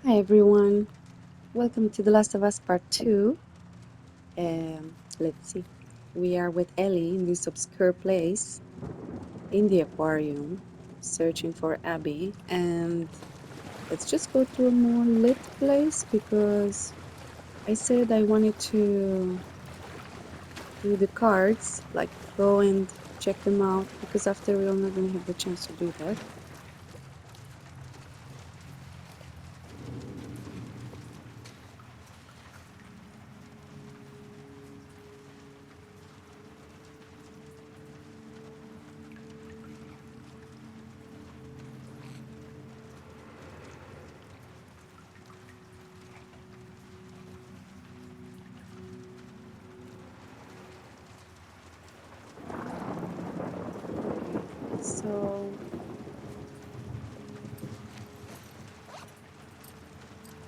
Hi everyone, welcome to The Last of Us Part 2. Let's see, we are with Ellie in this obscure place in the aquarium, searching for Abby, and let's just go to a more lit place because I said I wanted to do the cards, like go and check them out, because after we're not going to have the chance to do that. So,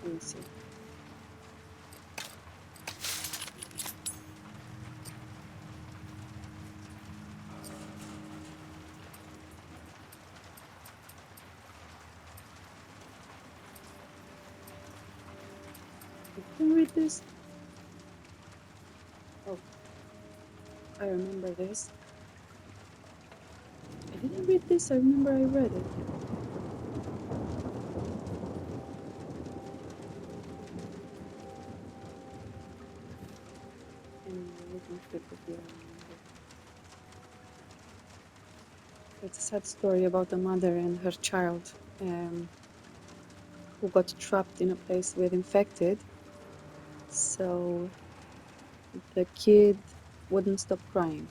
let me see. You can read this? Oh, I remember this. I didn't read this, I remember I read it. And looking through the video, I remember. It's a sad story about a mother and her child who got trapped in a place with infected. So the kid wouldn't stop crying.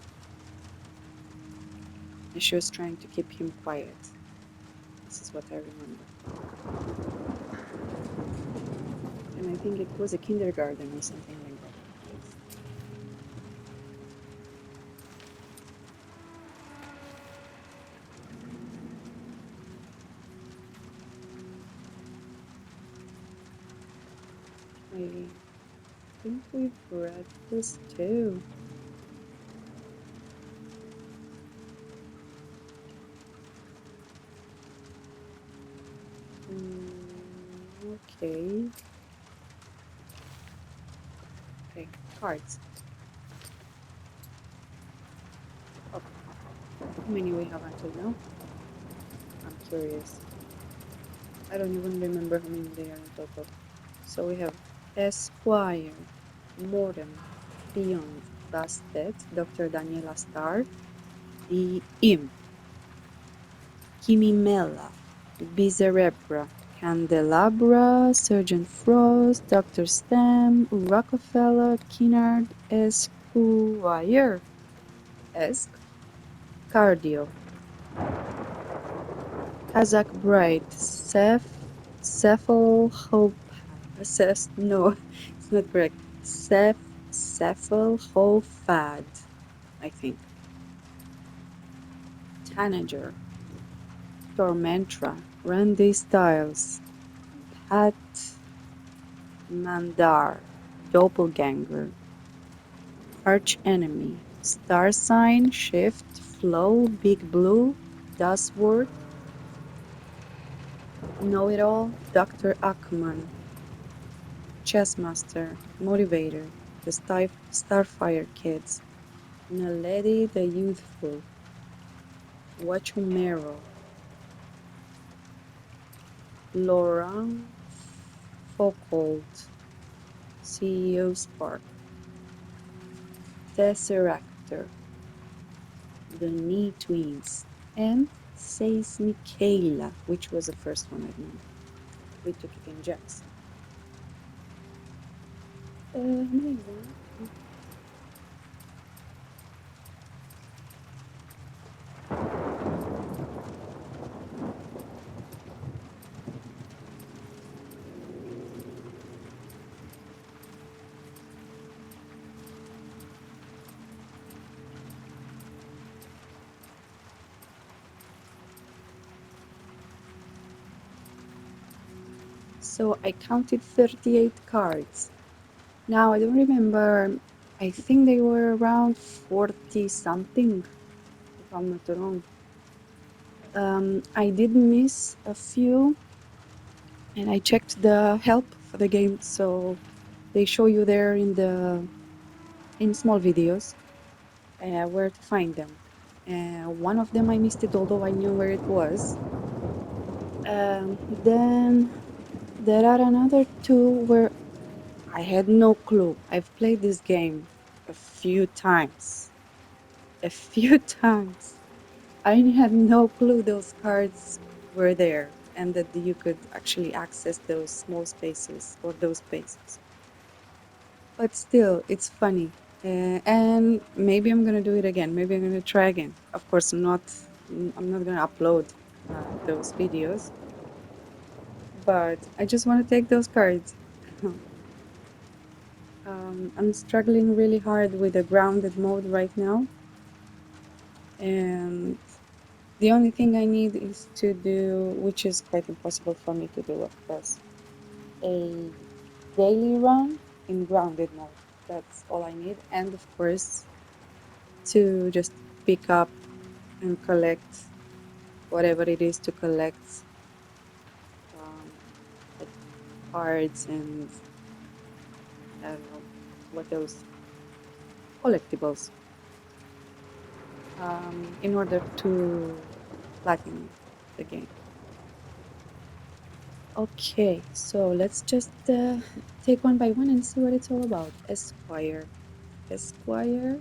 And she was trying to keep him quiet. This is what I remember. And I think it was a kindergarten or something like that. I think we've read this too. Okay. Okay, cards. Oh, how many we have until now? I'm curious. I don't even remember how many there are in total. So we have Esquire, Mortem, Beyond, Bastet, Dr. Daniela Starr, the Imp, Kimimela, Bizerebra, Candelabra, Sergeant Frost, Dr. Stem, Rockefeller, Kinnard, Esquire, Cardio, Kazakh Bride, Cephalhopath, no, it's not correct. Cephalhophad, I think. Tanager, Tormentra, Randy Styles, Pat Mandar, Doppelganger, Arch Enemy, Star Sign, Shift, Flow, Big Blue, Dustword, Know It All, Dr. Ackman, Chessmaster, Motivator, the Starfire Kids, Naledi the Youthful, Wachumero, Laurent Foucault, CEO Spark, Tesseractor, the Knee Twins, and Says Michaela, which was the first one I remember. We took it in Jackson. Amazing. So I counted 38 cards. Now I don't remember, I think they were around 40 something, if I'm not wrong. I did miss a few, And I checked the help for the game, so they show you there in small videos where to find them. One of them I missed it, although I knew where it was. Then there are another two where I had no clue. I've played this game a few times. A few times. I had no clue those cards were there and that you could actually access those small spaces or those spaces. But still, it's funny. And maybe I'm gonna do it again. Maybe I'm gonna try again. Of course, I'm not gonna upload those videos, but I just want to take those cards. I'm struggling really hard with the grounded mode right now, and the only thing I need is to do, which is quite impossible for me to do, of course, a daily run in grounded mode. That's all I need, and of course, to just pick up and collect whatever it is to collect, um, like cards and I don't know what else, collectibles, in order to platinum the game. Okay, so let's just take one by one and see what it's all about. Esquire. Esquire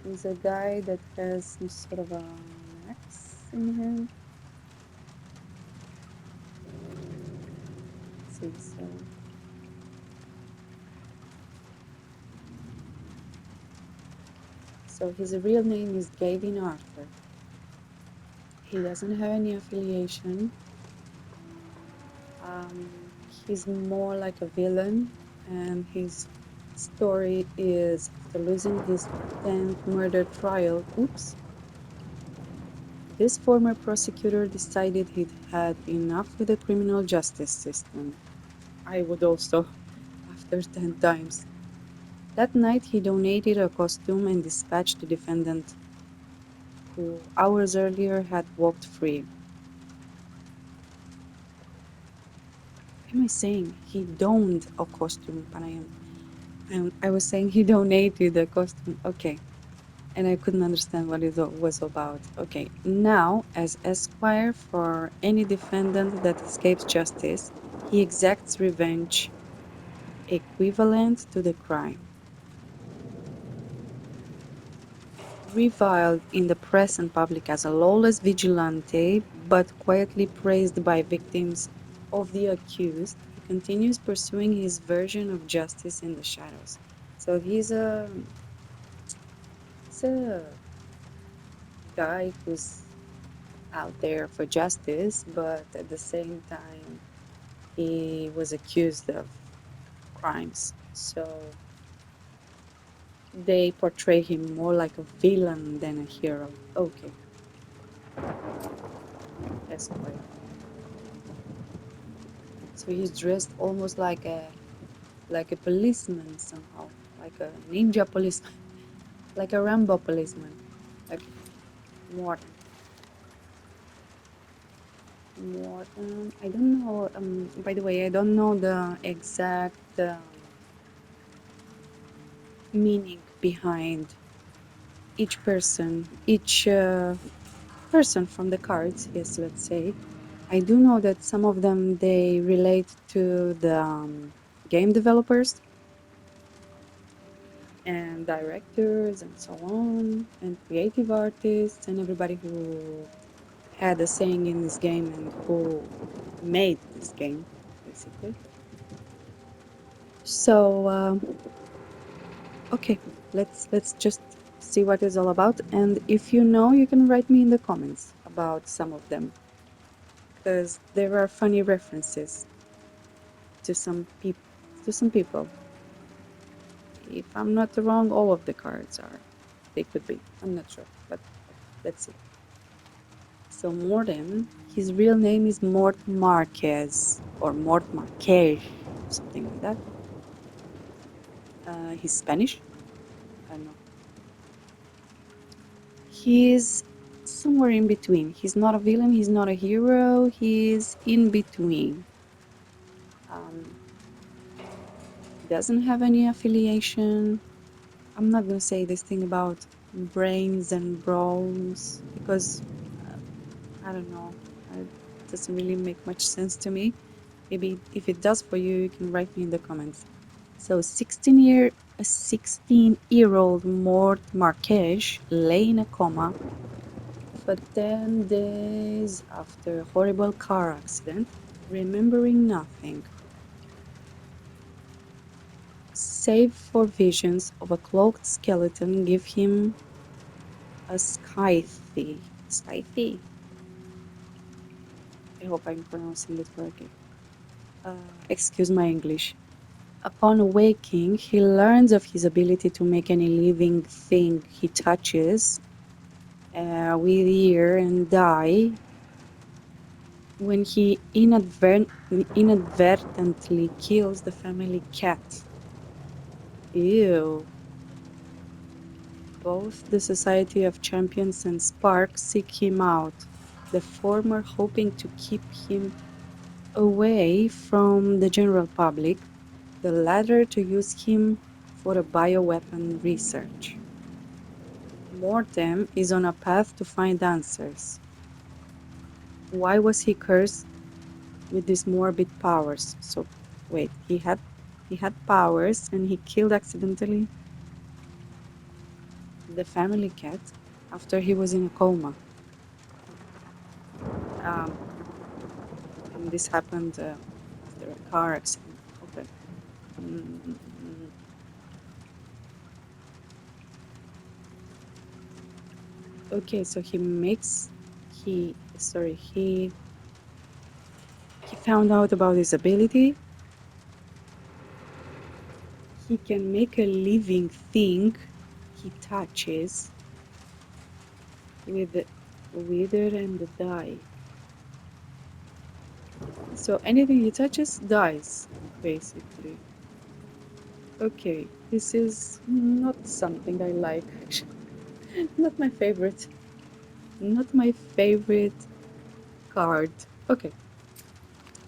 is a guy that has some sort of an axe in hand. Let's see, so his real name is Gavin Arthur. He doesn't have any affiliation. He's more like a villain, and his story is after losing his 10th murder trial. Oops. This former prosecutor decided he'd had enough with the criminal justice system. I would also, after 10 times. That night, he donated a costume and dispatched the defendant, who hours earlier had walked free. What am I saying? He donned a costume, Panayam. And I was saying he donated a costume. Okay. And I couldn't understand what it was about. Okay. Now, as esquire for any defendant that escapes justice, he exacts revenge equivalent to the crime. Reviled in the press and public as a lawless vigilante, but quietly praised by victims of the accused, he continues pursuing his version of justice in the shadows. So he's a guy who's out there for justice, but at the same time, he was accused of crimes. So they portray him more like a villain than a hero. Okay, Esquire. So he's dressed almost like a policeman somehow, like a ninja policeman, like a Rambo policeman. Okay, Morton. Morton. I don't know. By the way, I don't know the exact meaning behind each person from the cards. Yes, let's say. I do know that some of them they relate to the game developers and directors and so on, and creative artists and everybody who had a saying in this game and who made this game, basically. So okay, let's just see what it's all about. And if you know, you can write me in the comments about some of them, because there are funny references to some people. To some people, if I'm not wrong, all of the cards are. They could be. I'm not sure, but let's see. So Morten, his real name is Mort Marquez or Mort Marquez, something like that. He's Spanish. I don't know. He's somewhere in between. He's not a villain, he's not a hero, he's in between. Um, doesn't have any affiliation. I'm not gonna say this thing about brains and brawls because I don't know. It doesn't really make much sense to me. Maybe if it does for you, you can write me in the comments. So a 16-year-old Mort Marques lay in a coma for 10 days after a horrible car accident, remembering nothing, save for visions of a cloaked skeleton give him a scythe. Scythe? I hope I'm pronouncing it correctly. Excuse my English. Upon awaking, he learns of his ability to make any living thing he touches wither and die when he inadvertently kills the family cat. Ew. Both the Society of Champions and Spark seek him out, the former hoping to keep him away from the general public, the latter to use him for a bioweapon research. Mortem is on a path to find answers. Why was he cursed with these morbid powers? So wait, he had powers and he killed accidentally the family cat after he was in a coma. Um, and this happened after a car accident. Okay. Mm, okay, so he found out about his ability. He can make a living thing he touches with wither and die. So anything he touches dies, basically. Okay, this is not something I like, actually. Not my favorite. Not my favorite card. Okay,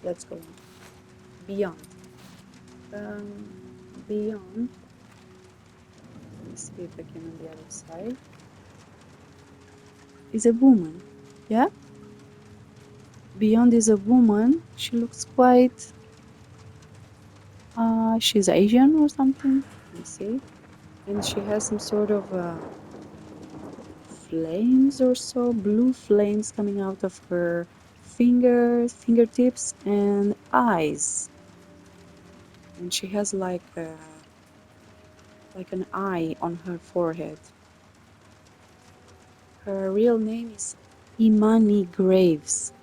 let's go on. Beyond. Um, Beyond. Let me see if I can on the other side. Is a woman. Yeah? Beyond is a woman. She looks quite she's Asian or something. Let me see. And she has some sort of flames or so, blue flames coming out of her fingertips and eyes. And she has like an eye on her forehead. Her real name is Imani Graves.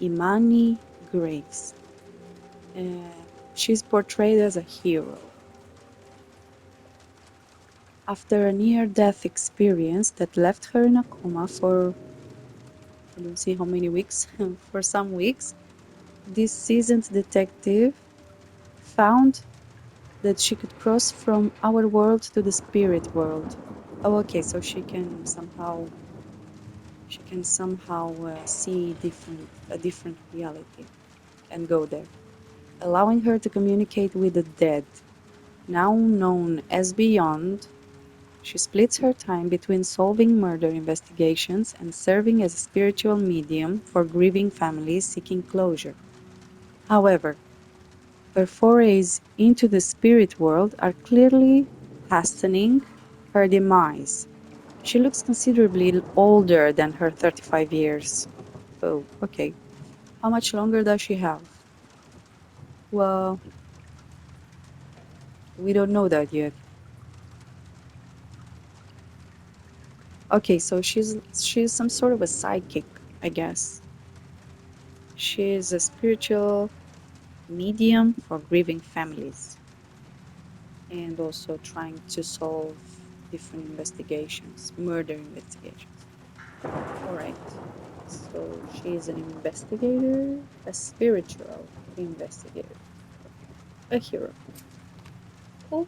Imani Graves. She's portrayed as a hero. After a near-death experience that left her in a coma for I don't see how many weeks, for some weeks, this seasoned detective found that she could cross from our world to the spirit world. Oh, okay, so she can somehow see a different reality and go there, allowing her to communicate with the dead. Now known as Beyond, she splits her time between solving murder investigations and serving as a spiritual medium for grieving families seeking closure. However, her forays into the spirit world are clearly hastening her demise. She looks considerably older than her 35 years. Oh, okay. How much longer does she have? Well, we don't know that yet. Okay, so she's some sort of a psychic, I guess. She's a spiritual medium for grieving families and also trying to solve different investigations, murder investigations. All right. So she is an investigator, a spiritual investigator. Okay. A hero. Cool.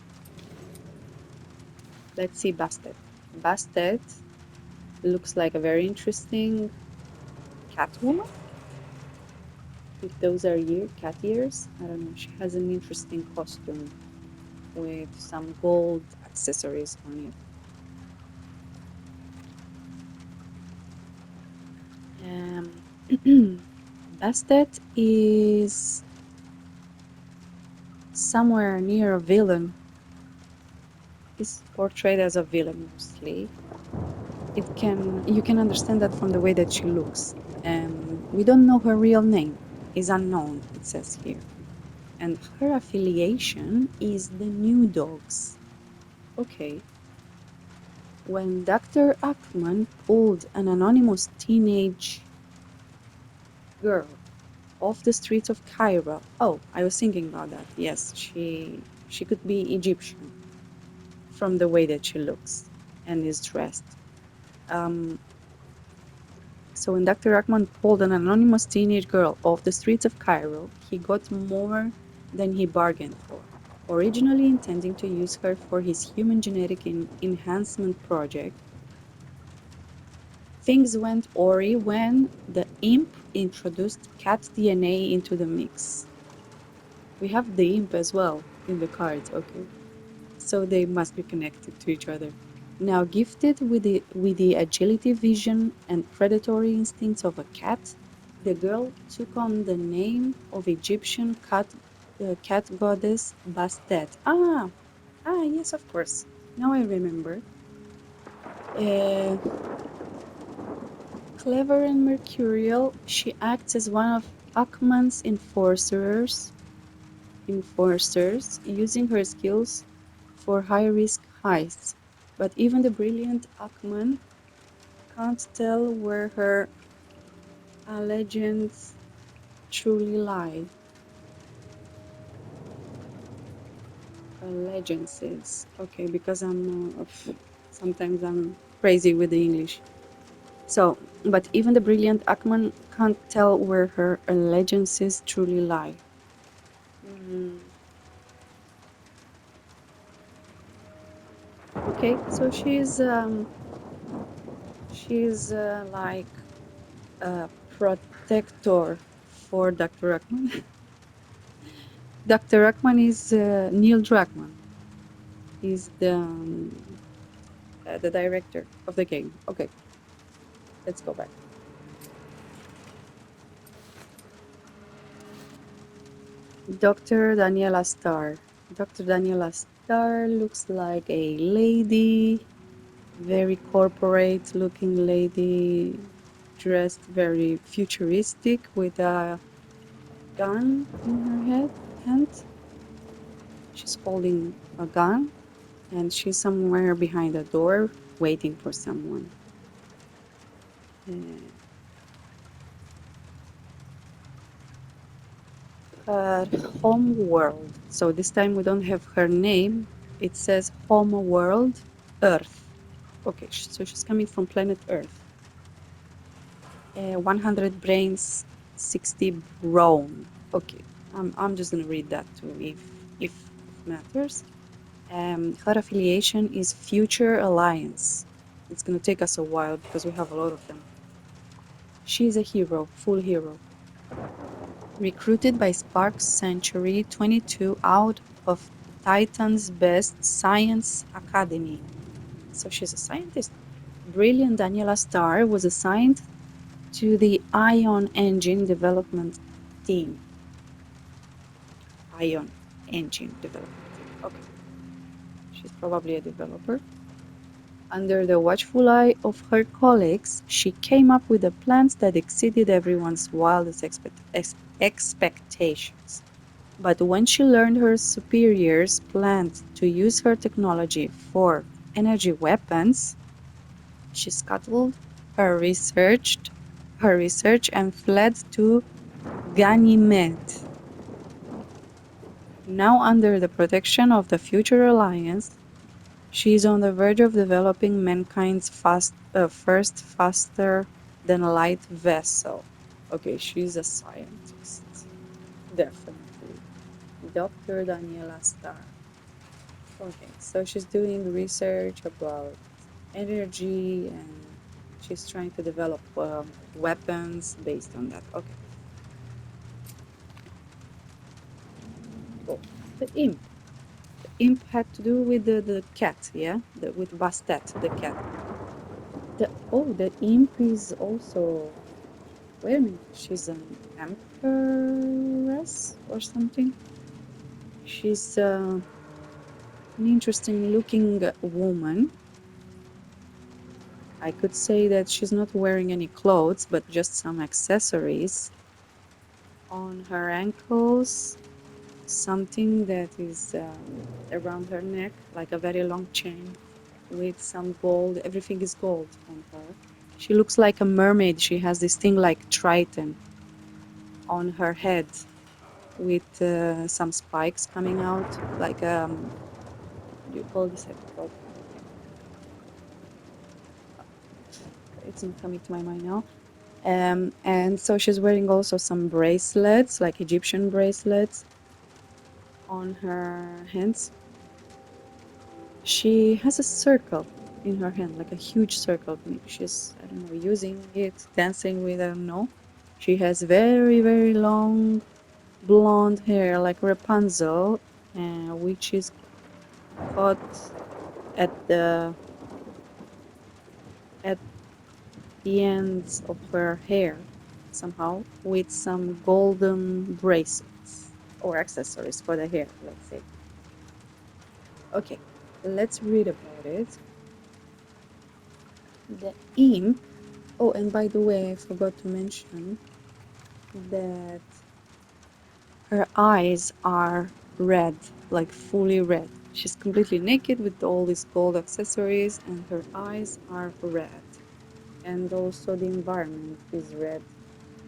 Let's see Bastet. Bastet Looks like a very interesting Catwoman. If those are cat ears, I don't know. She has an interesting costume with some gold accessories on it. Bastet is somewhere near a villain. Is portrayed as a villain mostly. You can understand that from the way that she looks. We don't know her real name. Is unknown, it says here. And her affiliation is the New Dogs. Okay. When Dr. Ackman pulled an anonymous teenage girl off the streets of Cairo. Oh, I was thinking about that. Yes, she could be Egyptian from the way that she looks and is dressed. Um, so when Dr. Ackman pulled an anonymous teenage girl off the streets of Cairo, he got more than he bargained for. Originally intending to use her for his human genetic enhancement project, things went awry when the imp introduced cat DNA into the mix. We have the imp as well in the cards, okay? So they must be connected to each other. Now, gifted with the agility, vision, and predatory instincts of a cat, the girl took on the name of Egyptian cat goddess Bastet. Yes, of course. Now I remember. Uh, Clever and mercurial, she acts as one of Ackman's enforcers, using her skills for high-risk heists. But even the brilliant Ackman can't tell where her allegiance truly lie. Allegiances. Okay, because sometimes I'm crazy with the English. So, but even the brilliant Ackman can't tell where her allegiances truly lie. Mm, okay, so she's like a protector for Dr. Ackman. Dr. Ackman is Neil Druckmann. He's the director of the game. Okay, let's go back. Dr. Daniela Starr. Dr. Daniela Starr looks like a lady, very corporate looking lady, dressed very futuristic with a gun in her hand. She's holding a gun and she's somewhere behind a door waiting for someone. Uh, her home world. So this time we don't have her name. It says home world, Earth. Okay, so she's coming from planet Earth. 100 brains, 60 brawn. Okay, I'm just gonna read that too if matters. Her affiliation is Future Alliance. It's gonna take us a while because we have a lot of them. She's a hero, full hero. Recruited by Sparks Century 22 out of Titan's Best Science Academy. So she's a scientist. Brilliant Daniela Starr was assigned to the Ion Engine development team. Ion Engine development team. Okay. She's probably a developer. Under the watchful eye of her colleagues, she came up with plans that exceeded everyone's wildest expectations. But when she learned her superiors planned to use her technology for energy weapons, she scuttled her research and fled to Ganymede. Now under the protection of the Future Alliance, she is on the verge of developing mankind's first faster-than-light vessel. Okay, she's a scientist. Definitely. Dr. Daniela Starr. Okay, so she's doing research about energy and She's trying to develop weapons based on that. Okay. Cool. The imp. The imp had to do with the cat, yeah? With Bastet, the cat. The imp is also. Wait a minute. She's an empress or something? She's an interesting looking woman. I could say that she's not wearing any clothes, but just some accessories on her ankles, something that is around her neck, like a very long chain with some gold. Everything is gold on her. She looks like a mermaid. She has this thing like Triton on her head with some spikes coming out, like what do you call this? I forgot. It's not coming to my mind now. And so she's wearing also some bracelets, like Egyptian bracelets, on her hands. She has a circle in her hand, like a huge circle. Maybe she's, I don't know, using it, dancing with, I don't know. She has very, very long blonde hair, like Rapunzel, which is caught at at the ends of her hair somehow with some golden bracelets or accessories for the hair, let's say. Okay, let's read about it. The imp. Oh, and by the way, I forgot to mention that her eyes are red, like fully red. She's completely naked with all these gold accessories, and her eyes are red. And also the environment is red.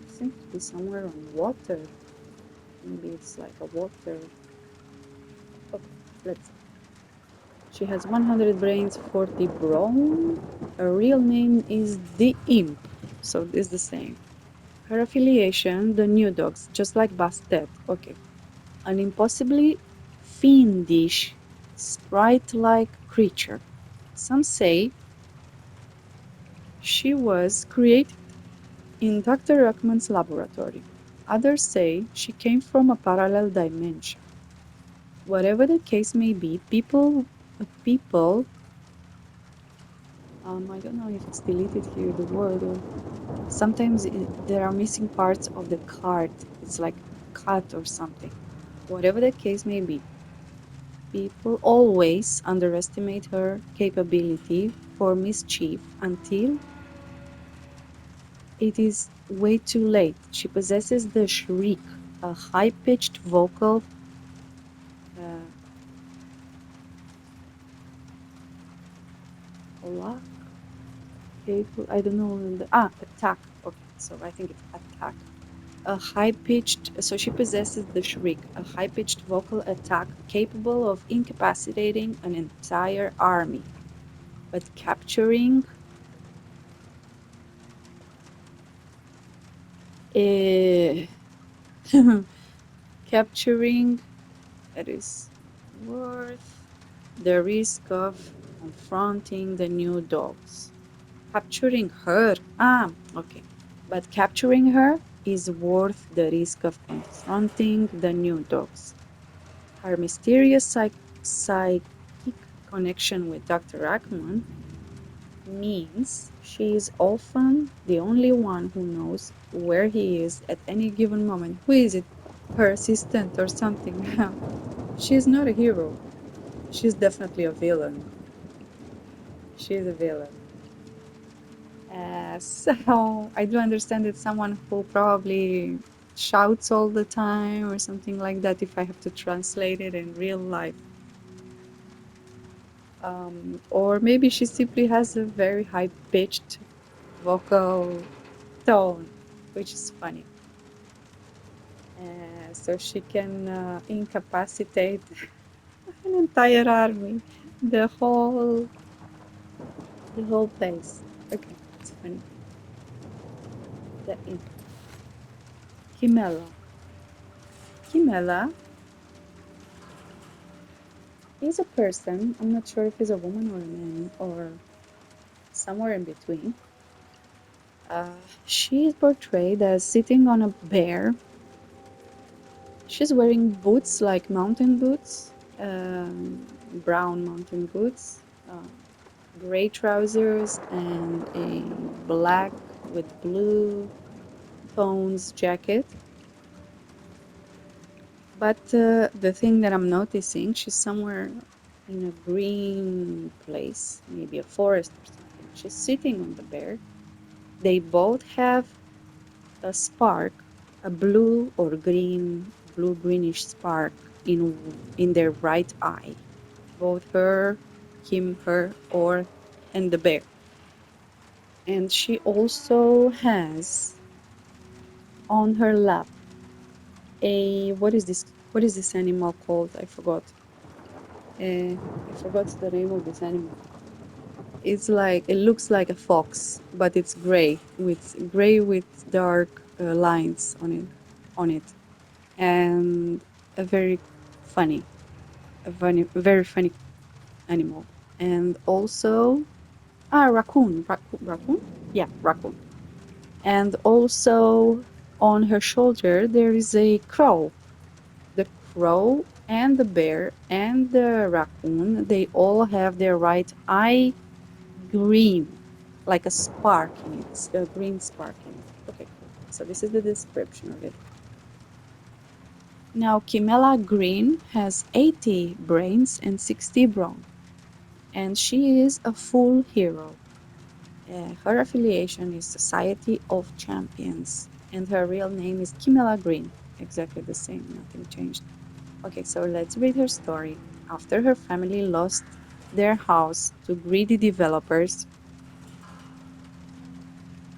It seems to be somewhere on water. Maybe it's like a water. Okay, let's see. She has 100 brains, 40 brawn. Her real name is the Imp, so it's the same. Her affiliation, the New Dogs, just like Bastet. Okay. An impossibly fiendish, sprite-like creature. Some say she was created in Dr. Ruckman's laboratory. Others say she came from a parallel dimension. Whatever the case may be, people, I don't know if it's deleted here, the word, or sometimes there are missing parts of the card. It's like cut or something. Whatever the case may be, people always underestimate her capability for mischief until it is way too late. She possesses the shriek, a high-pitched vocal uh, lock, I don't know, attack. Okay, so I think it's attack. A high-pitched, so she possesses the shriek, a high-pitched vocal attack capable of incapacitating an entire army, but uh, capturing that is worth the risk of confronting the new dogs. Capturing her, okay, but capturing her is worth the risk of confronting the new dogs. Her mysterious psychic connection with Dr. Ackman means she is often the only one who knows where he is at any given moment. Who is it? Her assistant or something? She's not a hero. She's definitely a villain. She's a villain. So I do understand it's someone who probably shouts all the time or something like that if I have to translate it in real life. Or maybe she simply has a very high pitched vocal tone, which is funny. So she can incapacitate an entire army, the whole place. Okay, it's funny. The imp. Kimela. Kimela is a person. I'm not sure if he's a woman or a man or somewhere in between. She is portrayed as sitting on a bear. She's wearing boots like mountain boots, brown mountain boots, gray trousers, and a black with blue tones jacket. But the thing that I'm noticing, she's somewhere in a green place, maybe a forest or something. She's sitting on the bear. They both have a spark, a blue or green, blue greenish spark in their right eye. Both her, him, her, or and the bear. And she also has on her lap a what is this animal called? I forgot. Uh, I forgot the name of this animal. It's like it looks like a fox, but it's gray with dark lines on it, and a funny, very funny animal. And also, raccoon. Yeah, raccoon. And also on her shoulder there is a crow. The crow and the bear and the raccoon, they all have their right eye green, like a spark in it, a green spark in it. Okay, so this is the description of it. Now, Kimela Green has 80 brains and 60 brawn, and she is a full hero. Her affiliation is Society of Champions, and her real name is Kimela Green. Exactly the same, nothing changed. Okay, so let's read her story. After her family lost their house to greedy developers,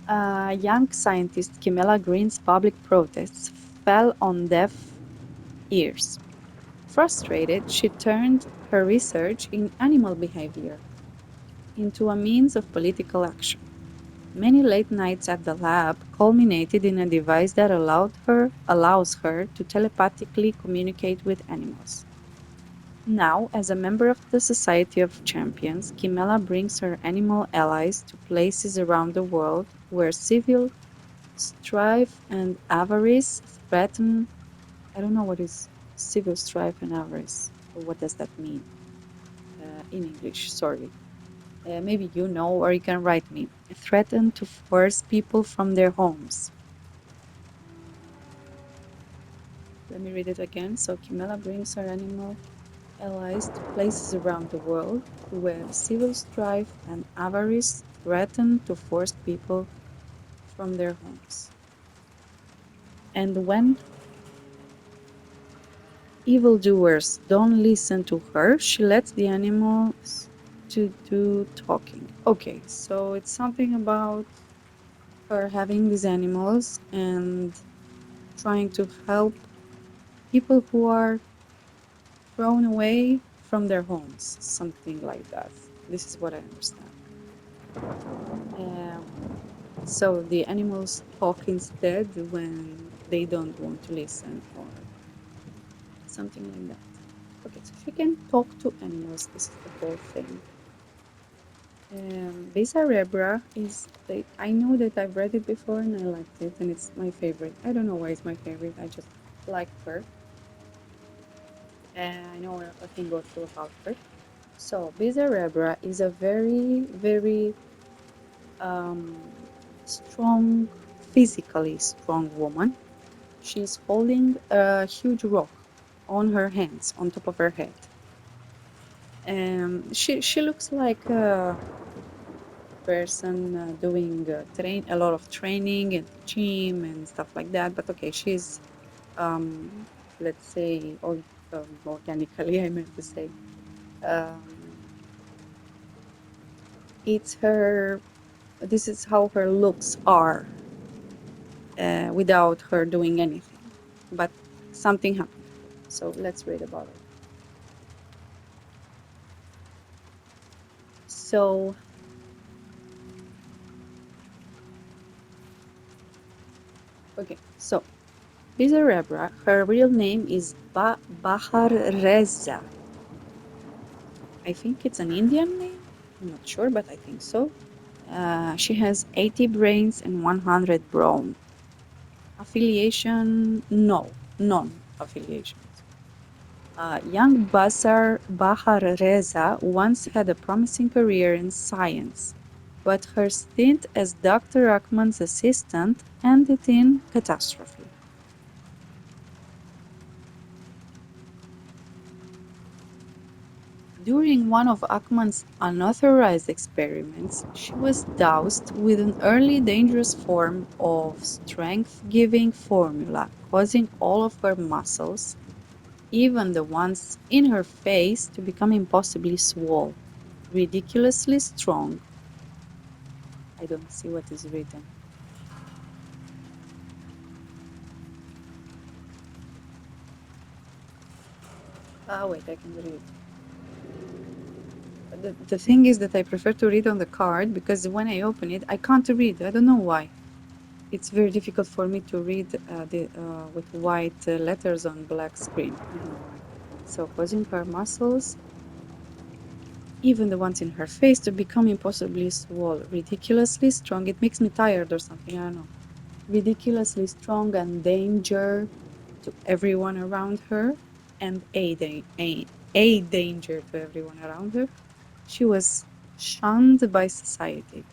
young scientist Kimela Green's public protests fell on deaf ears. Frustrated, she turned her research in animal behavior into a means of political action. Many late nights at the lab culminated in a device that allows her to telepathically communicate with animals. Now, as a member of the Society of Champions, Kimela brings her animal allies to places around the world where civil strife and avarice threaten. I don't know what is civil strife and avarice. What does that mean in English? Sorry. Maybe you know, or you can write me. Threaten to force people from their homes. Let me read it again. So Kimela brings her animal allies to places around the world where civil strife and avarice threaten to force people from their homes. And when evildoers don't listen to her, she lets the animals to do talking. Okay, so it's something about her having these animals and trying to help people who are thrown away from their homes, something like that. This is what I understand. Um, so the animals talk instead when they don't want to listen or something like that. Okay, so she can talk to animals. This is the whole thing. Cerebra is I know that I've read it before and I liked it, and it's my favorite. I don't know why it's my favorite. I just like her, and I know a thing or two about her. So Cerebra is a very strong, physically strong woman. She's holding a huge rock on her hands, on top of her head. She looks like a person doing a lot of training in the gym and stuff like that. But okay, she's um, let's say organically. I meant to say um, it's her. This is how her looks are without her doing anything. But something happened to her. So let's read about it. So, okay, so Bizarebra, her real name is Bahar Reza. I think it's an Indian name. I'm not sure, but I think so. She has 80 brains and 100 brawn. Affiliation? No, non-affiliations. Young Bahar Reza once had a promising career in science, but her stint as Dr. Rahman's assistant ended in catastrophe. During one of Achman's unauthorized experiments, she was doused with an early dangerous form of strength-giving formula, causing all of her muscles, even the ones in her face, to become impossibly swole, ridiculously strong. I don't see what is written. Wait, I can read. The thing is that I prefer to read on the card because when I open it, I can't read. I don't know why. It's very difficult for me to read with white letters on black screen. I don't know why. So causing her muscles, even the ones in her face, to become impossibly swole, ridiculously strong. It makes me tired or something. I don't know. Ridiculously strong and danger to everyone around her, and a danger to everyone around her. She was shunned by society.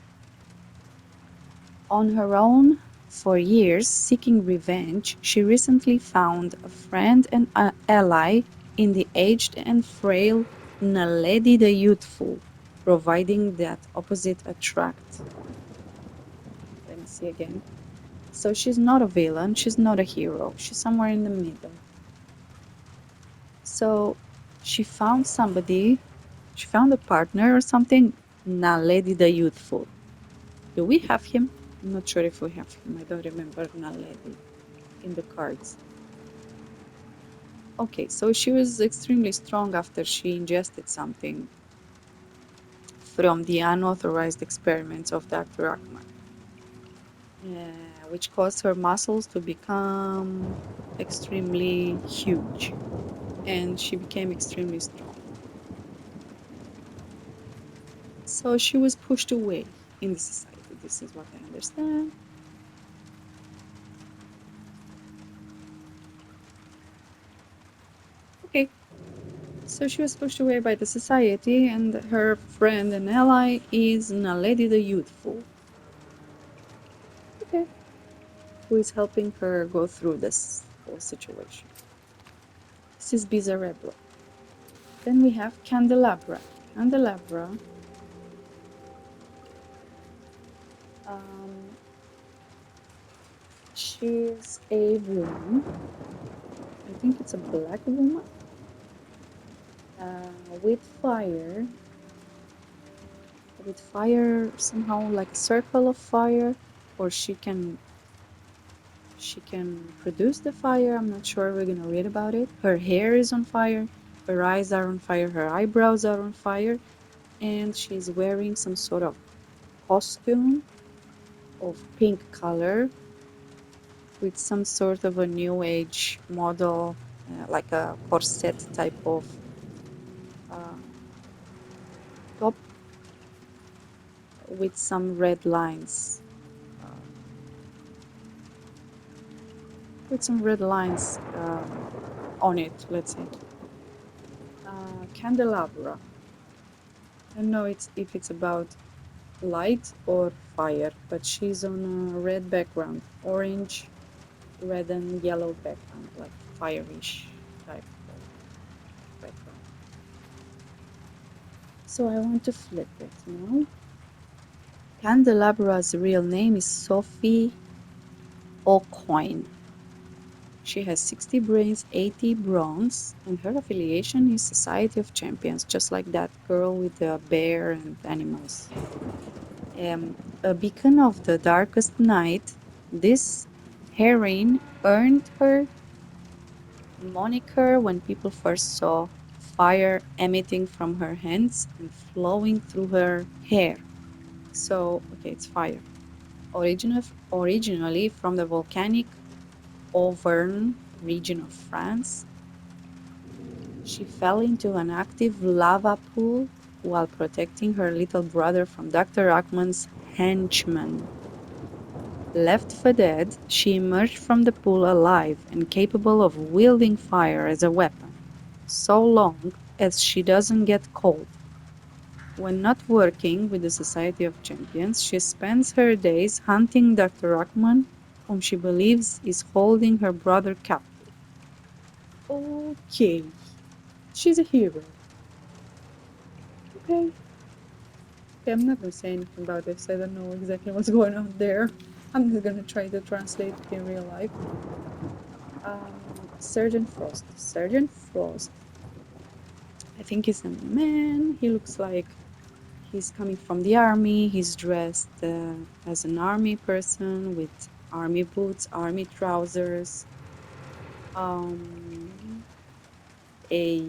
On her own for years, seeking revenge, she recently found a friend and ally in the aged and frail Naledi the Youthful, providing that opposite attract. Let me see again. So she's not a villain, she's not a hero, she's somewhere in the middle. So she found somebody, she found a partner or something, Naledi the Youthful. Do we have him? I'm not sure if we have him. I don't remember Naledi in the cards. Okay, so she was extremely strong after she ingested something from the unauthorized experiments of Dr. Rahman, which caused her muscles to become extremely huge, and she became extremely strong. So she was pushed away in the society. This is what I understand. Okay, so she was pushed away by the society, and her friend and ally is Naledi the Youthful. Okay, who is helping her go through this whole situation. This is Bizarreblo. Then we have Candelabra. Candelabra, um, she's a woman. I think it's a black woman with fire. With fire, somehow like a circle of fire, or she can produce the fire. I'm not sure. We're gonna read about it. Her hair is on fire. Her eyes are on fire. Her eyebrows are on fire, and she's wearing some sort of costume of pink color with some sort of a new age model, like a corset type of uh, top with some red lines. Uh, with some red lines on it, let's say. Candelabra. I don't know if it's about light or fire, but she's on a red background, orange, red and yellow background, like fireish type of background. So I want to flip it now. Candelabra's real name is Sophie Aucoin. She has 60 brains, 80 bronze, and her affiliation is Society of Champions, just like that girl with the bear and animals. A beacon of the darkest night, this heroine earned her moniker when people first saw fire emitting from her hands and flowing through her hair. So, okay, it's fire. Originally from the volcanic Auvergne region of France, she fell into an active lava pool while protecting her little brother from Dr. Ackman's henchman. Left for dead, she emerged from the pool alive and capable of wielding fire as a weapon, so long as she doesn't get cold. When not working with the Society of Champions, she spends her days hunting Dr. Ruckman, whom she believes is holding her brother captive. Okay, she's a hero. Okay. Okay, I'm not gonna say anything about this. I don't know exactly what's going on there. I'm just gonna try to translate it in real life. Sergeant Frost. Sergeant Frost, I think he's a man. He looks like he's coming from the army. He's dressed as an army person with army boots, army trousers, um, a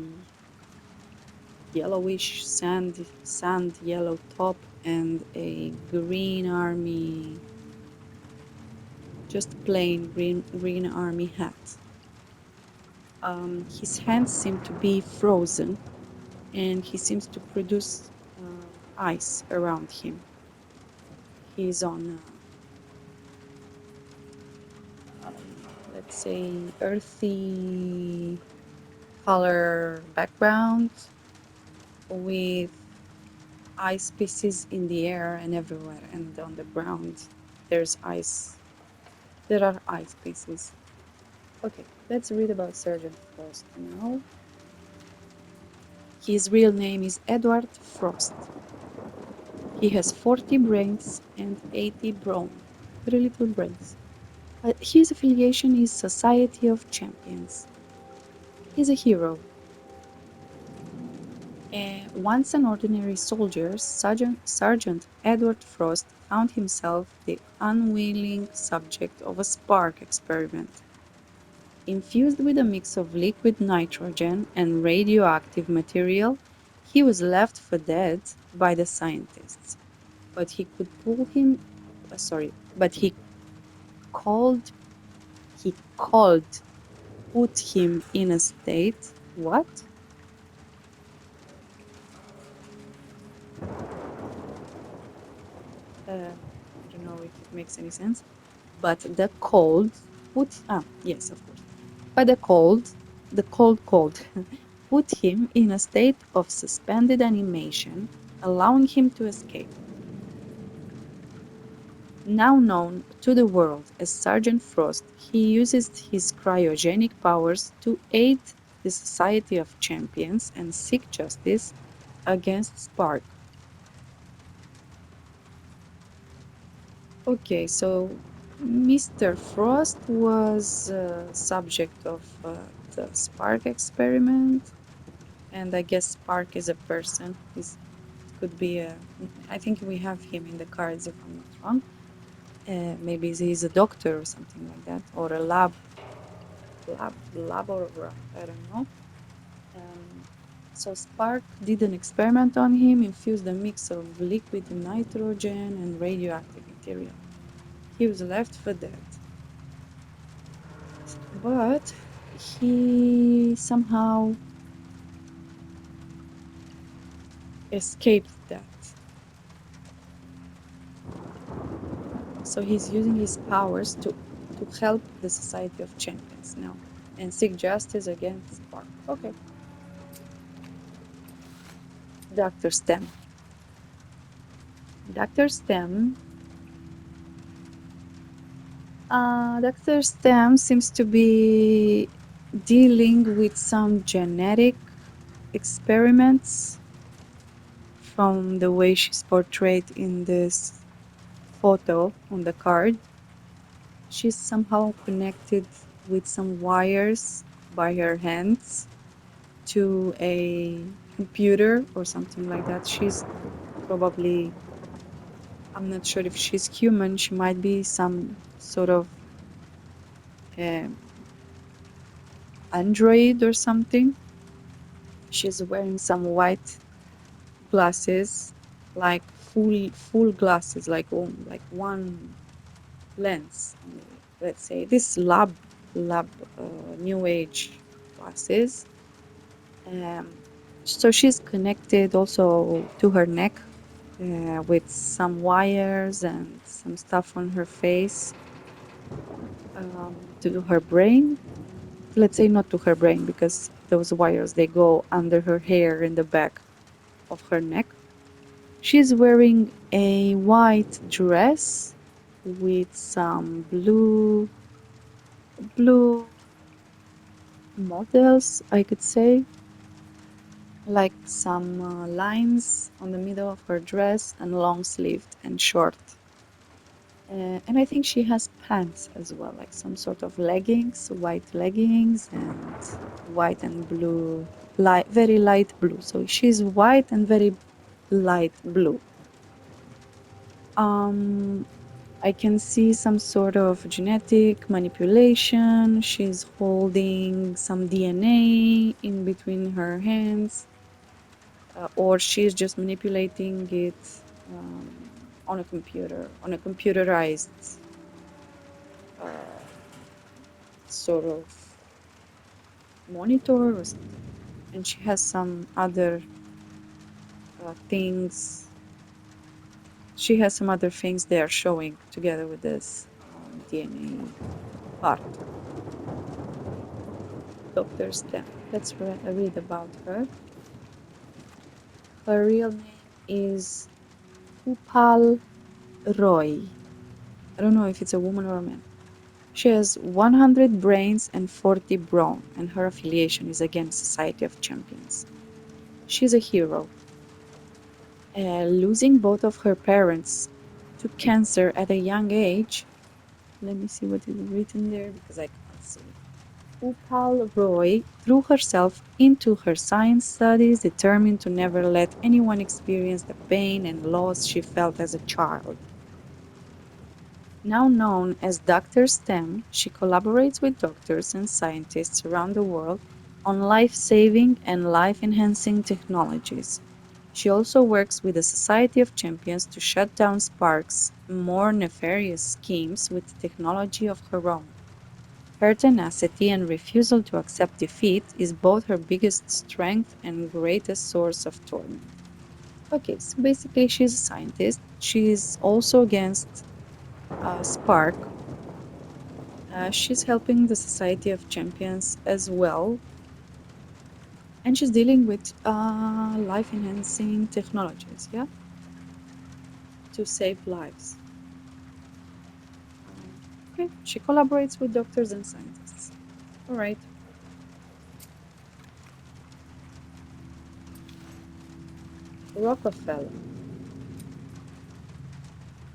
yellowish sand yellow top, and a green army, just plain green army hat. His hands seem to be frozen, and he seems to produce ice around him. He's on, let's say, earthy color background with ice pieces in the air and everywhere, and on the ground there's ice. There are ice pieces. Okay, let's read about Sergeant Frost now. His real name is Edward Frost. He has 40 brains and 80 brawn. Very little brains. His affiliation is Society of Champions. He's a hero. Once an ordinary soldier, Sergeant Edward Frost found himself the unwilling subject of a spark experiment. Infused with a mix of liquid nitrogen and radioactive material, he was left for dead by the scientists. But he could pull him, but he called put him in a state. What? I don't know if it makes any sense. But the cold yes, of course. But the cold put him in a state of suspended animation, allowing him to escape. Now known to the world as Sergeant Frost, he uses his cryogenic powers to aid the Society of Champions and seek justice against Spark. Okay, so Mr. Frost was subject of the Spark experiment, and I guess Spark is a person. It could be a. I think we have him in the cards if I'm not wrong. Maybe he's a doctor or something like that, or a laborant. I don't know. Um, so Spark did an experiment on him, infused a mix of liquid nitrogen and radioactive material. He was left for dead. But he somehow escaped that. So he's using his powers to help the Society of Champions now and seek justice against Spark. Okay. Dr. Stem. Dr. Stem. Dr. Stem seems to be dealing with some genetic experiments from the way she's portrayed in this photo on the card. She's somehow connected with some wires by her hands to a computer or something like that. She's probably, I'm not sure if she's human. She might be some sort of um, android or something. She's wearing some white glasses, like full glasses, like one lens. Let's say this lab new age glasses. So she's connected also to her neck with some wires and some stuff on her face to her brain. Let's say not to her brain because those wires they go under her hair in the back of her neck. She's wearing a white dress with some blue models, I could say, like some lines on the middle of her dress and long sleeved and short. And I think she has pants as well, like some sort of leggings, white leggings and white and blue, light, very light blue. So she's white and very light blue. Um, I can see some sort of genetic manipulation. She's holding some DNA in between her hands, or she's just manipulating it on a computer, on a computerized uh, sort of monitor or something. And she has some other things. She has some other things they are showing together with this DNA part. Dr. Stem. Let's read about her. Her real name is Upal Roy. I don't know if it's a woman or a man. She has 100 brains and 40 brawn, and her affiliation is against Society of Champions. She's a hero. Losing both of her parents to cancer at a young age. Let me see what is written there because I can't see. Upal Roy threw herself into her science studies, determined to never let anyone experience the pain and loss she felt as a child. Now known as Dr. STEM, she collaborates with doctors and scientists around the world on life-saving and life-enhancing technologies. She also works with the Society of Champions to shut down Spark's more nefarious schemes with technology of her own. Her tenacity and refusal to accept defeat is both her biggest strength and greatest source of torment. Okay, so basically she's a scientist. She's also against Spark. She's helping the Society of Champions as well. And she's dealing with life-enhancing technologies, yeah, to save lives. Okay, she collaborates with doctors and scientists. All right. Rockefeller.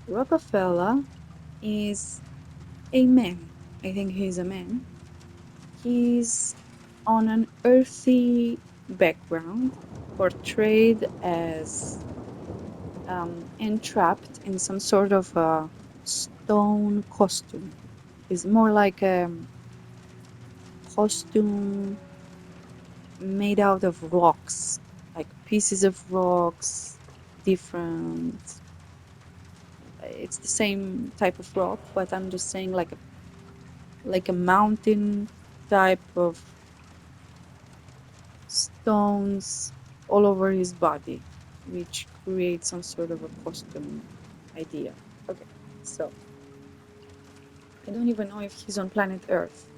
Rockefeller is a man. I think he's a man. He's on an earthy background, portrayed as entrapped in some sort of a stone costume. It's more like a costume made out of rocks, like pieces of rocks, different. It's the same type of rock, but I'm just saying like a mountain type of stones all over his body, which creates some sort of a costume idea. Okay, so I don't even know if he's on planet Earth.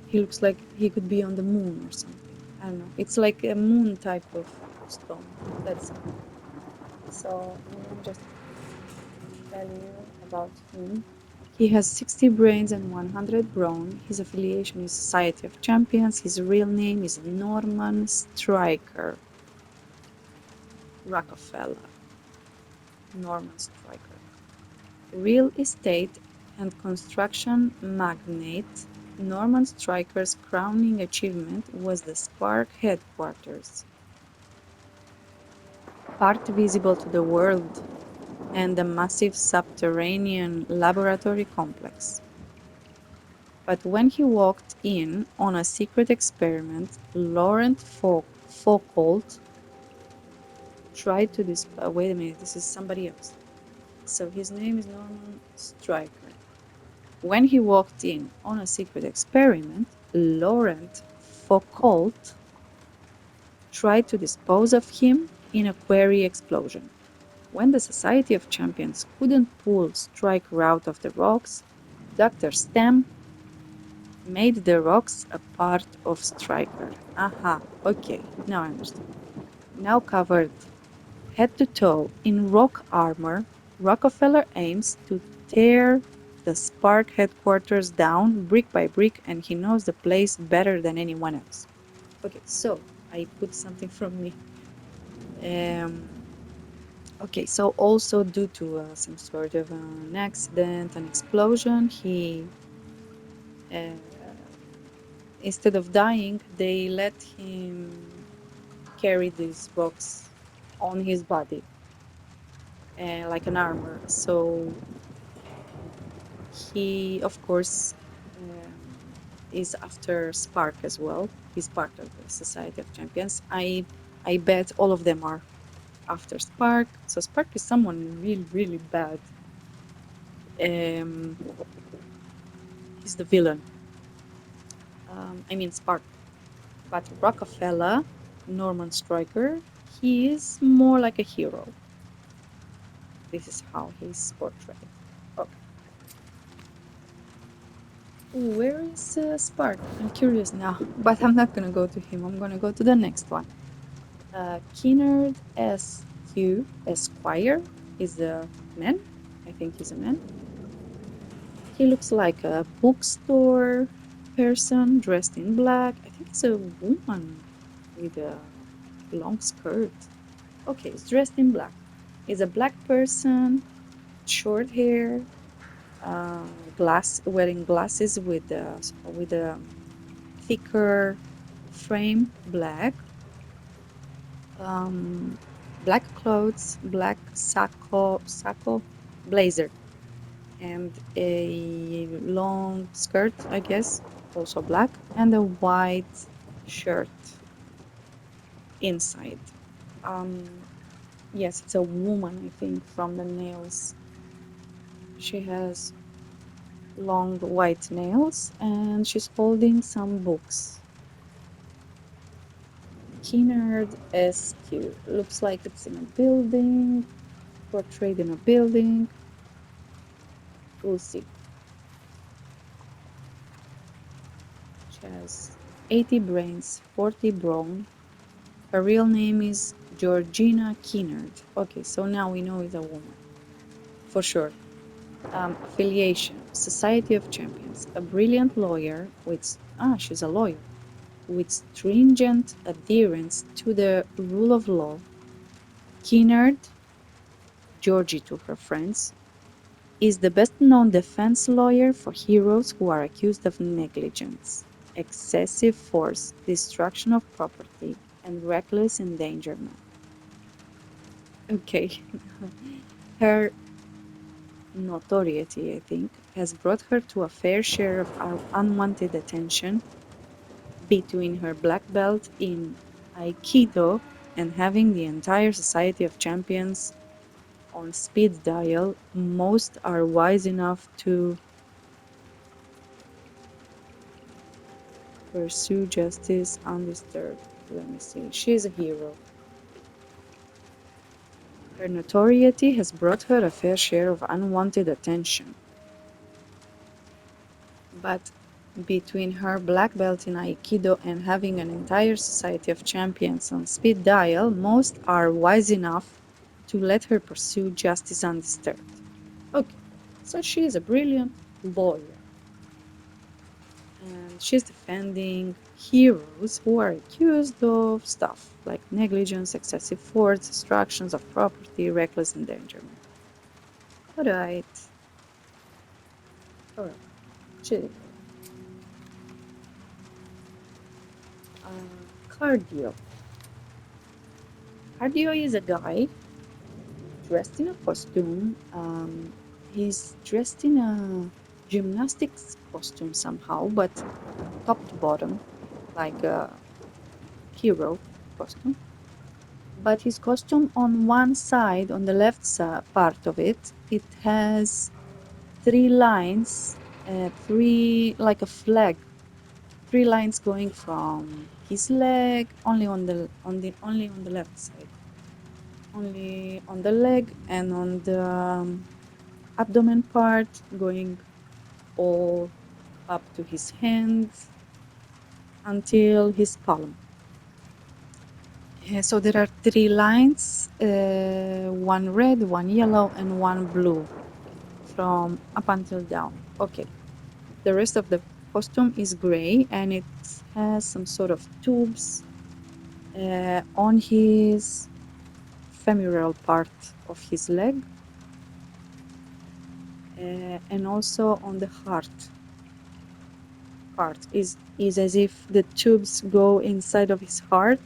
He looks like he could be on the moon or something. I don't know. It's like a moon type of stone. That's it. So let me just tell you about him. He has 60 brains and 100 brawn. His affiliation is Society of Champions. His real name is Norman Stryker Rockefeller. Norman Stryker. Real estate and construction magnate, Norman Stryker's crowning achievement was the Spark headquarters, part visible to the world, and the massive subterranean laboratory complex. But when he walked in on a secret experiment, Laurent Foucault tried to wait a minute, this is somebody else. So his name is Norman Stryker. When he walked in on a secret experiment, Laurent Foucault tried to dispose of him in a quarry explosion. When the Society of Champions couldn't pull Striker out of the rocks, Dr. Stem made the rocks a part of Striker. Aha, okay, now I understand. Now covered head to toe in rock armor, Rockefeller aims to tear the Spark headquarters down brick by brick, and he knows the place better than anyone else. Okay, so I put something from me. Um, okay, so also due to some sort of an accident, an explosion, he uh, instead of dying, they let him carry this box on his body, like an armor. So he, of course, is after Spark as well. He's part of the Society of Champions. I bet all of them are after Spark. So Spark is someone really, really bad. Um, he's the villain. I mean Spark. But Rockefeller, Norman Stryker, he is more like a hero. This is how he's portrayed. Okay. Where is Spark? I'm curious now, but I'm not gonna go to him. I'm gonna go to the next one. Kennard SQ Esquire is a man. I think he's a man. He looks like a bookstore person dressed in black. I think it's a woman with a long skirt. Okay, it's dressed in black. He's a black person, short hair, wearing glasses with a thicker frame, black, um, black clothes, black sacco, blazer, and a long skirt, I guess, also black, and a white shirt inside. Um, yes, it's a woman, I think, from the nails. She has long white nails and she's holding some books. Kennard SQ. Looks like it's in a building, portrayed in a building. We'll see. She has 80 brains, 40 brawn. Her real name is Georgina Kennard. Okay, so now we know it's a woman. For sure. Affiliation, Society of Champions. A brilliant lawyer with... she's a lawyer. With stringent adherence to the rule of law. Kennard, Georgie to her friends, is the best-known defense lawyer for heroes who are accused of negligence, excessive force, destruction of property, and reckless endangerment. Okay. Her notoriety, I think, has brought her to a fair share of unwanted attention between her black belt in Aikido and having the entire Society of Champions on speed dial. Most are wise enough to pursue justice undisturbed. Let me see. She's a hero. Her notoriety has brought her a fair share of unwanted attention. But between her black belt in Aikido and having an entire Society of Champions on speed dial, most are wise enough to let her pursue justice undisturbed. Okay, so she is a brilliant lawyer. And she's defending heroes who are accused of stuff like negligence, excessive force, destructions of property, reckless endangerment. Alright. Alright. Chili. Cardio. Cardio is a guy dressed in a costume. He's dressed in a gymnastics costume somehow, but top to bottom, like a hero costume. But his costume on one side, on the left part of it, it has three lines, three like a flag, three lines going from his leg only on the left side, only on the leg and on the abdomen part, going all up to his hands until his palm. So there are three lines, one red, one yellow, and one blue from up until down. Okay. The rest of the costume is gray and it has some sort of tubes on his femoral part of his leg and also on the heart part is as if the tubes go inside of his heart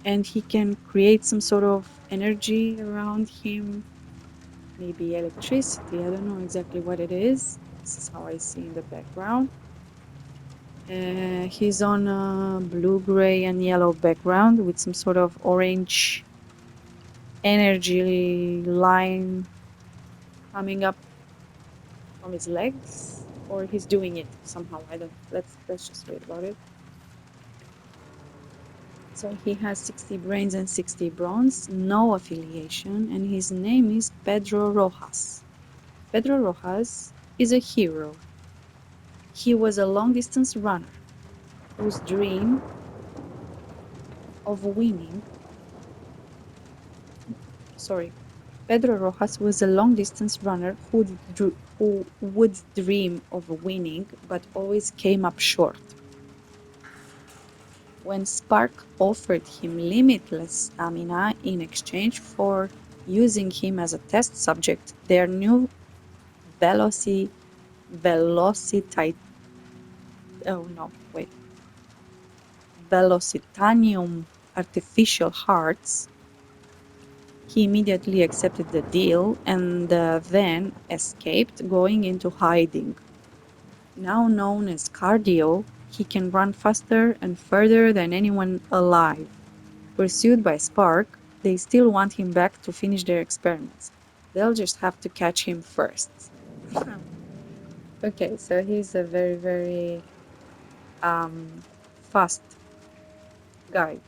and he can create some sort of energy around him, maybe electricity. I don't know exactly what it is. This is how I see in the background. He's on a blue, gray, and yellow background with some sort of orange energy line coming up from his legs, or he's doing it somehow. I don't. Let's just read about it. So he has 60 brains and 60 bronze, no affiliation, and his name is Pedro Rojas. Pedro Rojas is a hero. He was a long distance runner whose dream of winning, sorry, Pedro Rojas was a long distance runner who would dream of winning but always came up short. When Spark offered him limitless stamina in exchange for using him as a test subject, their new veloci velocitite oh no, wait. Velocitanium artificial hearts, he immediately accepted the deal and then escaped, going into hiding. Now known as Cardio, he can run faster and further than anyone alive. Pursued by Spark, they still want him back to finish their experiments. They'll just have to catch him first. Okay, so he's a very, very fast guy.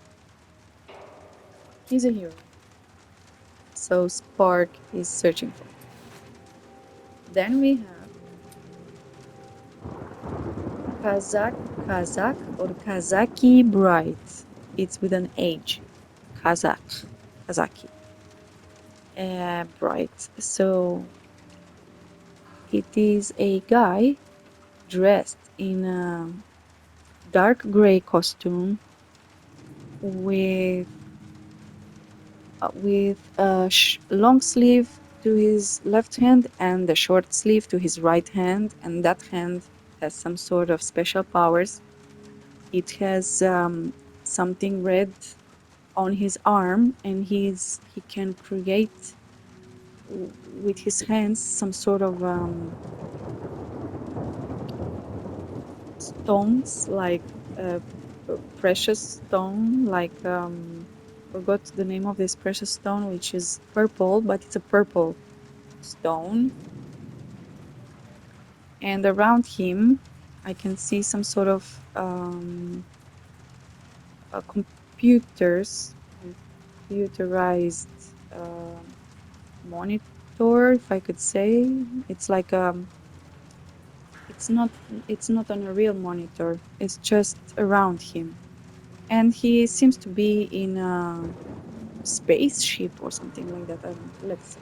He's a hero. So Spark is searching for him. Then we have Kazak or Kazaki Bright. It's with an H. Kazaki. Bright. So it is a guy dressed in a dark gray costume with a long sleeve to his left hand and a short sleeve to his right hand, and that hand has some sort of special powers. It has something red on his arm, and he can create with his hands some sort of stones, like a precious stone, like forgot the name of this precious stone, which is purple, but it's a purple stone. And around him, I can see some sort of computerized monitor, if I could say. It's like it's not on a real monitor. It's just around him, and he seems to be in a spaceship or something like that. I don't know. Let's see.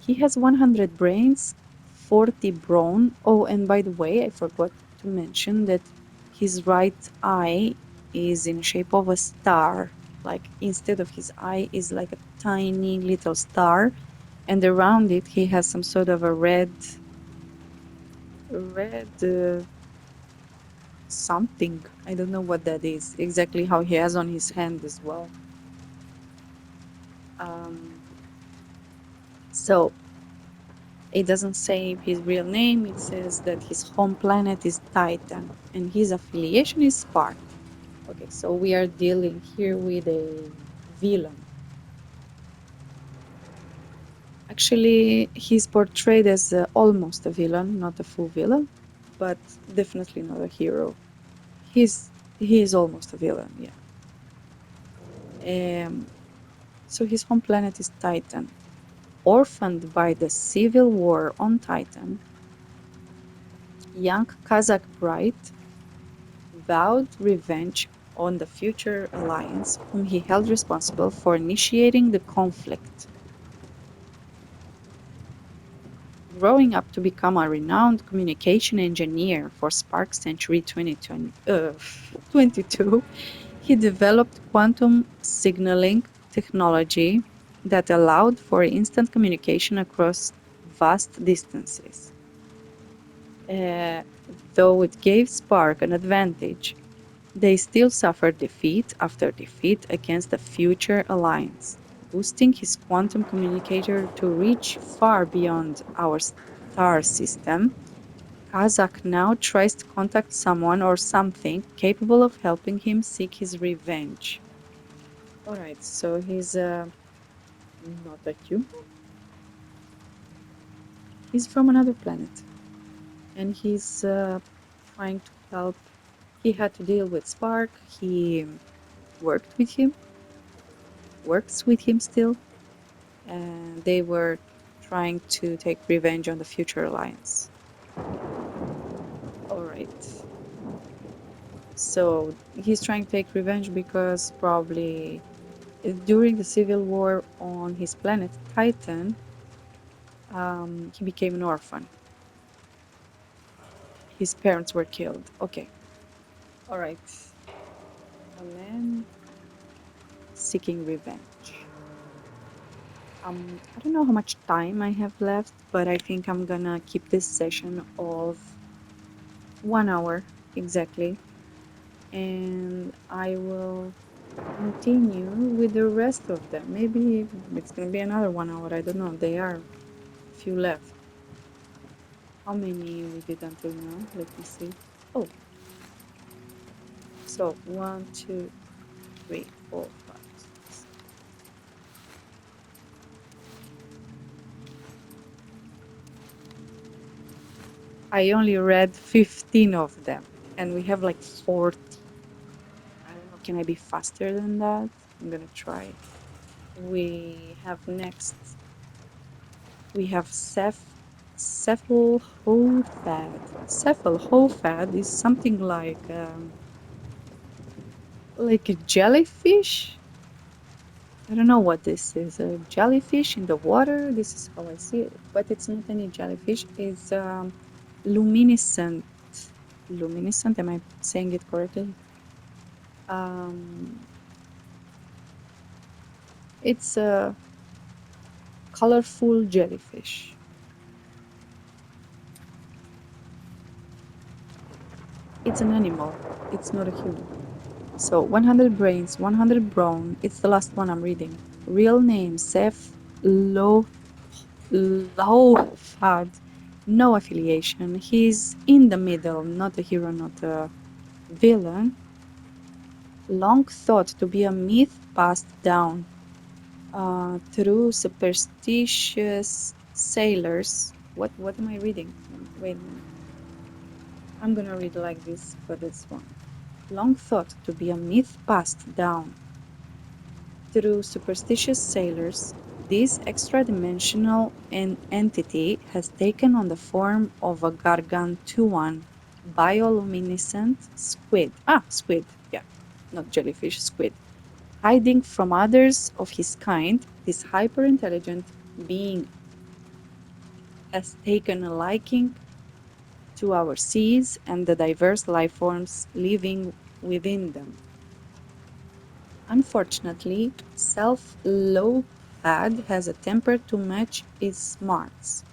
He has 100 brains, 40 brawn. Oh, and by the way, I forgot to mention that his right eye is in shape of a star. Like instead of his eye is like a tiny little star, and around it he has some sort of a red something. I don't know what that is. Exactly how he has on his hand as well. So it doesn't say his real name. It says that his home planet is Titan and his affiliation is Spark. Okay, so we are dealing here with a villain. Actually, he's portrayed as almost a villain, not a full villain, but definitely not a hero. He is almost a villain, yeah. Um, so his home planet is Titan. Orphaned by the civil war on Titan, young Kazakh bride vowed revenge on the future alliance, whom he held responsible for initiating the conflict. Growing up to become a renowned communication engineer for Spark Century 22, he developed quantum signaling technology that allowed for instant communication across vast distances. Uh, though it gave Spark an advantage, they still suffered defeat after defeat against the Future Alliance, boosting his quantum communicator to reach far beyond our star system. Kazak now tries to contact someone or something capable of helping him seek his revenge. Alright, so he's not a human. He's from another planet. And he's trying to help. He had to deal with Spark. He worked with him, works with him still. And they were trying to take revenge on the Future Alliance. Alright. So he's trying to take revenge because probably during the civil war on his planet Titan, he became an orphan. His parents were killed. Okay. All right. A man seeking revenge. I don't know how much time I have left, but I think I'm gonna keep this session of 1 hour exactly, and I will continue with the rest of them. Maybe it's gonna be another 1 hour. I don't know. There are a few left. How many we did until now? Let me see. Oh, so 1, 2, 3, 4, 5, 6. I only read 15 of them, and we have like 40. I don't know. Can I be faster than that? I'm gonna try. We have next. We have cephalhophad. Cephalhophad is something like a jellyfish. I don't know what this is. A jellyfish in the water. This is how I see it, but it's not any jellyfish. It's luminescent. Luminescent. Am I saying it correctly? Um, it's a colorful jellyfish. It's an animal. It's not a human. So 100 brains, 100 brawn. It's the last one I'm reading. Real name Seth Lowfad. No affiliation. He's in the middle, not a hero, not a villain. Long thought to be a myth passed down through superstitious sailors. What am I reading? Wait a minute. I'm gonna read like this for this one. Long thought to be a myth passed down through superstitious sailors, this extra-dimensional entity has taken on the form of a gargantuan bioluminescent squid. Squid, yeah, not jellyfish, squid. Hiding from others of his kind, this hyper-intelligent being has taken a liking to our seas and the diverse life forms living within them. Unfortunately, Self-Loathad has a temper to match his smarts,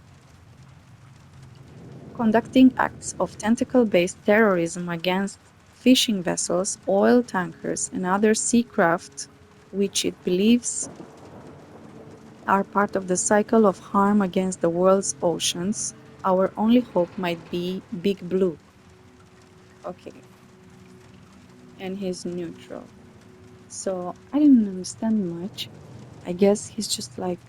conducting acts of tentacle-based terrorism against fishing vessels, oil tankers, and other sea craft which it believes are part of the cycle of harm against the world's oceans. Our only hope might be Big Blue. Okay, and he's neutral. So I didn't understand much. I guess he's just like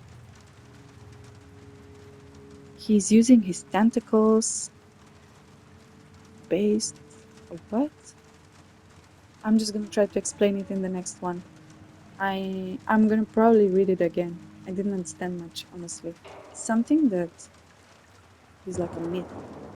he's using his tentacles based what? I'm just gonna try to explain it in the next one. I'm gonna probably read it again. I didn't understand much, honestly. Something that is like a myth.